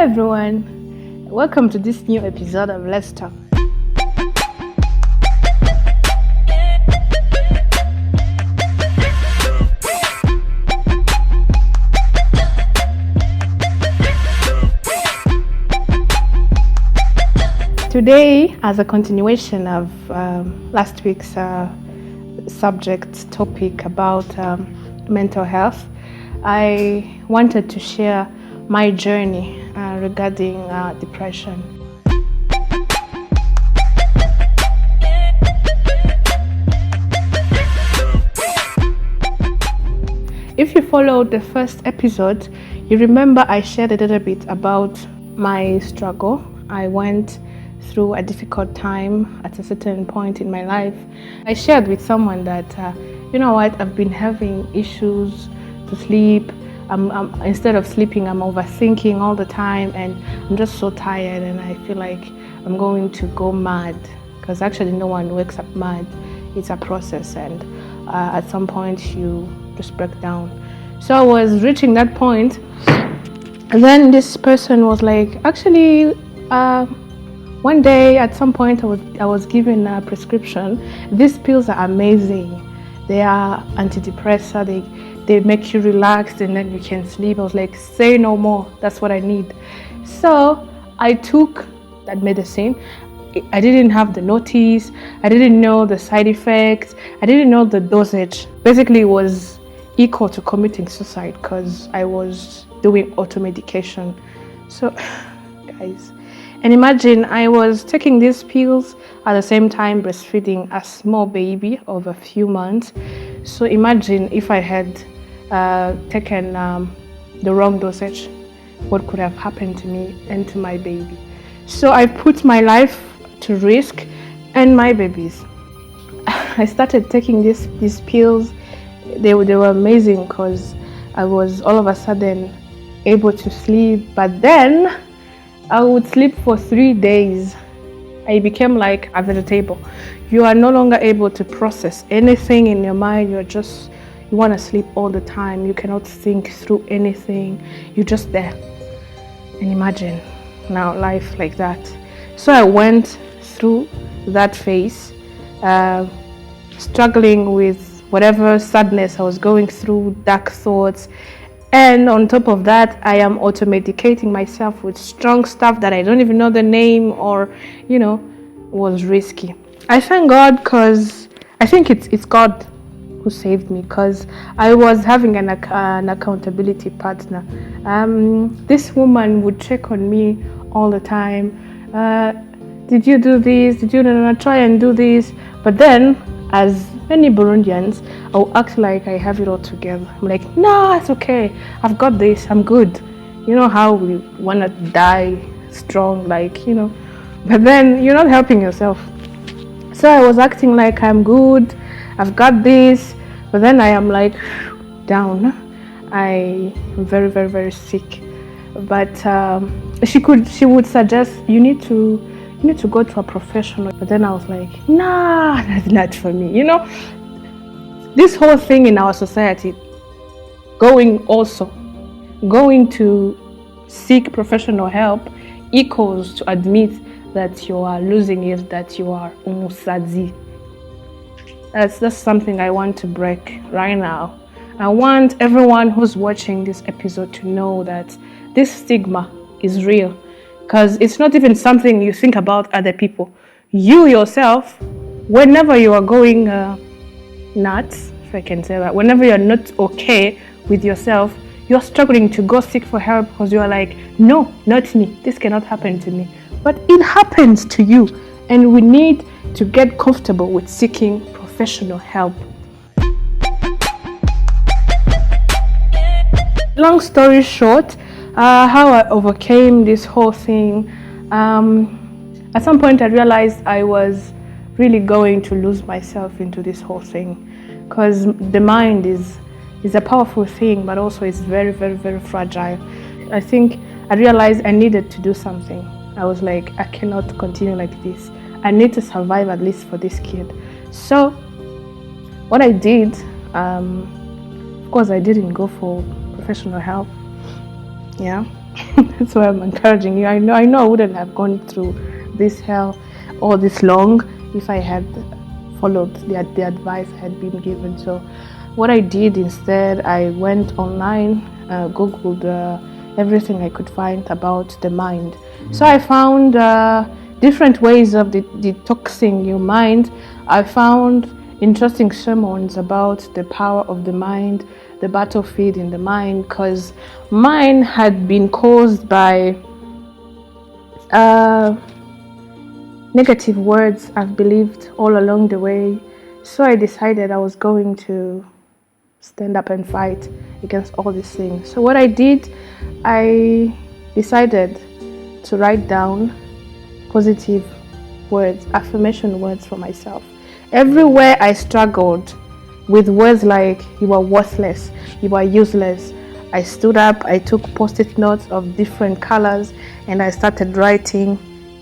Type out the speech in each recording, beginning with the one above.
everyone, welcome to this new episode of Let's Talk. Today, as a continuation of last week's topic about mental health, I wanted to share my journey regarding depression. If you followed the first episode, you remember I shared a little bit about my struggle. I went through a difficult time at a certain point in my life. I shared with someone that, I've been having issues to sleep. Instead of sleeping, I'm overthinking all the time, and I'm just so tired, and I feel like I'm going to go mad, because actually no one wakes up mad. It's a process, and at some point you just break down. So I was reaching that point, and then this person was like, actually, one day at some point I was given a prescription. These pills are amazing. They are antidepressant. They make you relaxed and then you can sleep. I was like, say no more. That's what I need. So I took that medicine. I didn't have the notice. I didn't know the side effects. I didn't know the dosage. Basically, it was equal to committing suicide because I was doing auto-medication. So, guys, and imagine I was taking these pills at the same time breastfeeding a small baby of a few months. So imagine if I had taken the wrong dosage, what could have happened to me and to my baby. So I put my life to risk and my baby's. I started taking these pills. They were amazing because I was all of a sudden able to sleep, but then I would sleep for 3 days. I became like a vegetable. You are no longer able to process anything in your mind. You want to sleep all the time. You cannot think through anything. You're just there. And imagine now life like that. So I went through that phase, struggling with whatever sadness I was going through, dark thoughts. And on top of that, I am auto-medicating myself with strong stuff that I don't even know the name or, was risky. I thank God because I think it's God who saved me, because I was having an accountability partner. This woman would check on me all the time. Did you do this? Did you try and do this? But then, as many Burundians, I'll act like I have it all together. I'm like, no, it's okay. I've got this. I'm good. You know how we want to die strong, but then you're not helping yourself. So I was acting like I'm good. I've got this. But then I am like down. I am very, very, very sick. But she would suggest you need to go to a professional. But then I was like, nah, that's not for me. This whole thing in our society, going to seek professional help equals to admit that you are losing it, that you are umusazi. That's something I want to break right now. I want everyone who's watching this episode to know that this stigma is real, because it's not even something you think about other people. You yourself, whenever you are going nuts, if I can say that, whenever you're not okay with yourself, you're struggling to go seek for help because you're like, no, not me. This cannot happen to me. But it happens to you, and we need to get comfortable with seeking professional help. Long story short, how I overcame this whole thing. At some point I realized I was really going to lose myself into this whole thing, because the mind is a powerful thing, but also it's very, very, very fragile. I think I realized I needed to do something. I was like, I cannot continue like this. I need to survive at least for this kid. So what I did, of course I didn't go for professional help. Yeah, That's why I'm encouraging you. I know I wouldn't have gone through this hell or this long if I had followed the advice I had been given. So what I did instead, I went online, googled everything I could find about the mind. So I found different ways of detoxing your mind. I found interesting sermons about the power of the mind, the battlefield in the mind, because mine had been caused by negative words I've believed all along the way. So I decided I was going to stand up and fight against all these things. So what I did, I decided to write down positive words, affirmation words for myself. Everywhere I struggled with words like you are worthless, you are useless, I stood up, I took post-it notes of different colors, and I started writing,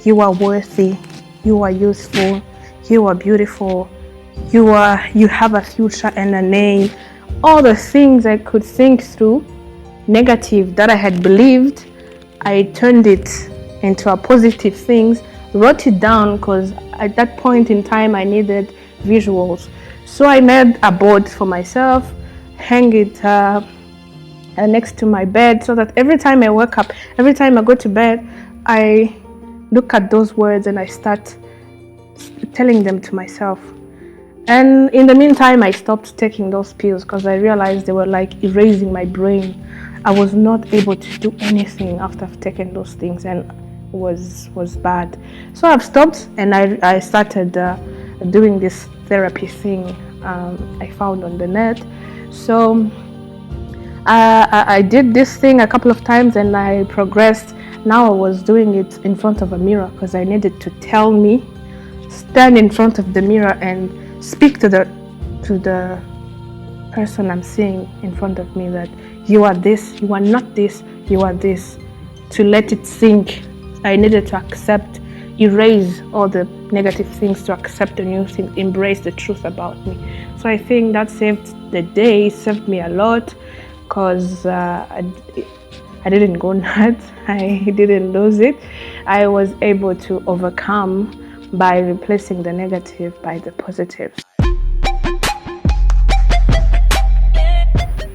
you are worthy, you are useful, you are beautiful, you have a future and a name. All the things I could think through negative that I had believed, I turned it into a positive things, wrote it down, because at that point in time I needed visuals. So I made a board for myself, hang it next to my bed, so that every time I wake up, every time I go to bed, I look at those words and I start telling them to myself. And in the meantime, I stopped taking those pills because I realized they were like erasing my brain. I was not able to do anything after I've taken those things, and was bad. So I've stopped, and I started doing this therapy thing I found on the net. So I did this thing a couple of times and I progressed. Now I was doing it in front of a mirror because I needed to stand in front of the mirror and speak to the person I'm seeing in front of me that you are this, you are not this, you are this. To let it sink, I needed to erase all the negative things, to accept the new thing, embrace the truth about me. So I think that saved the day, saved me a lot, because I didn't go nuts, I didn't lose it. I was able to overcome by replacing the negative by the positive.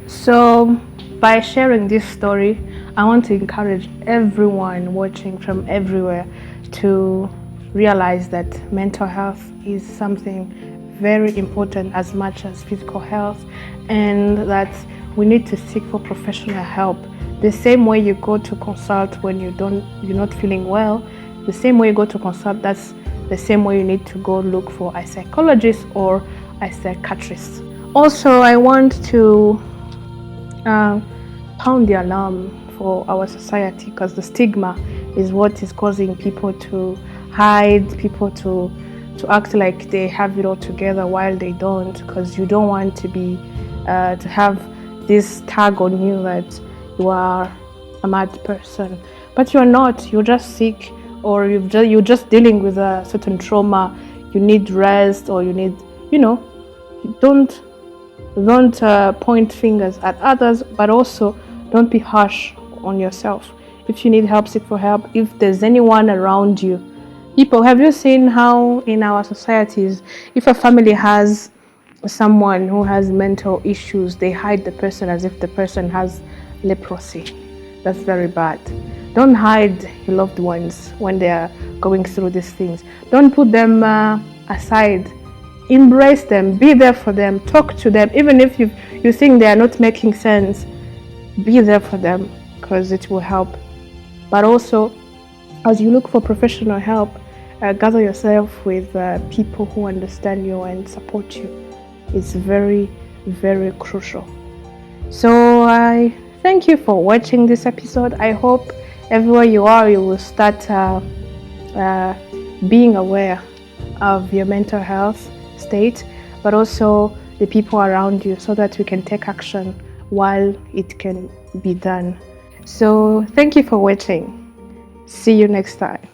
So by sharing this story, I want to encourage everyone watching from everywhere to realize that mental health is something very important as much as physical health, and that we need to seek for professional help. The same way you go to consult when you're not feeling well, the same way you go to consult, that's the same way you need to go look for a psychologist or a psychiatrist. Also, I want to pound the alarm for our society, because the stigma is what is causing people to hide, people to act like they have it all together while they don't, because you don't want to be to have this tag on you that you are a mad person, but you're not. You're just sick, or you're just dealing with a certain trauma. You need rest, or you need, don't point fingers at others, but also don't be harsh on yourself. If you need help, seek for help. If there's anyone around you, people, have you seen how in our societies, if a family has someone who has mental issues, they hide the person as if the person has leprosy? That's very bad. Don't hide your loved ones when they are going through these things. Don't put them aside. Embrace them, be there for them, talk to them. Even if you think they are not making sense, be there for them, because it will help. But also, as you look for professional help, gather yourself with people who understand you and support you. It's very, very crucial. So I thank you for watching this episode. I hope everywhere you are, you will start being aware of your mental health state, but also the people around you, so that we can take action while it can be done. So thank you for watching. See you next time.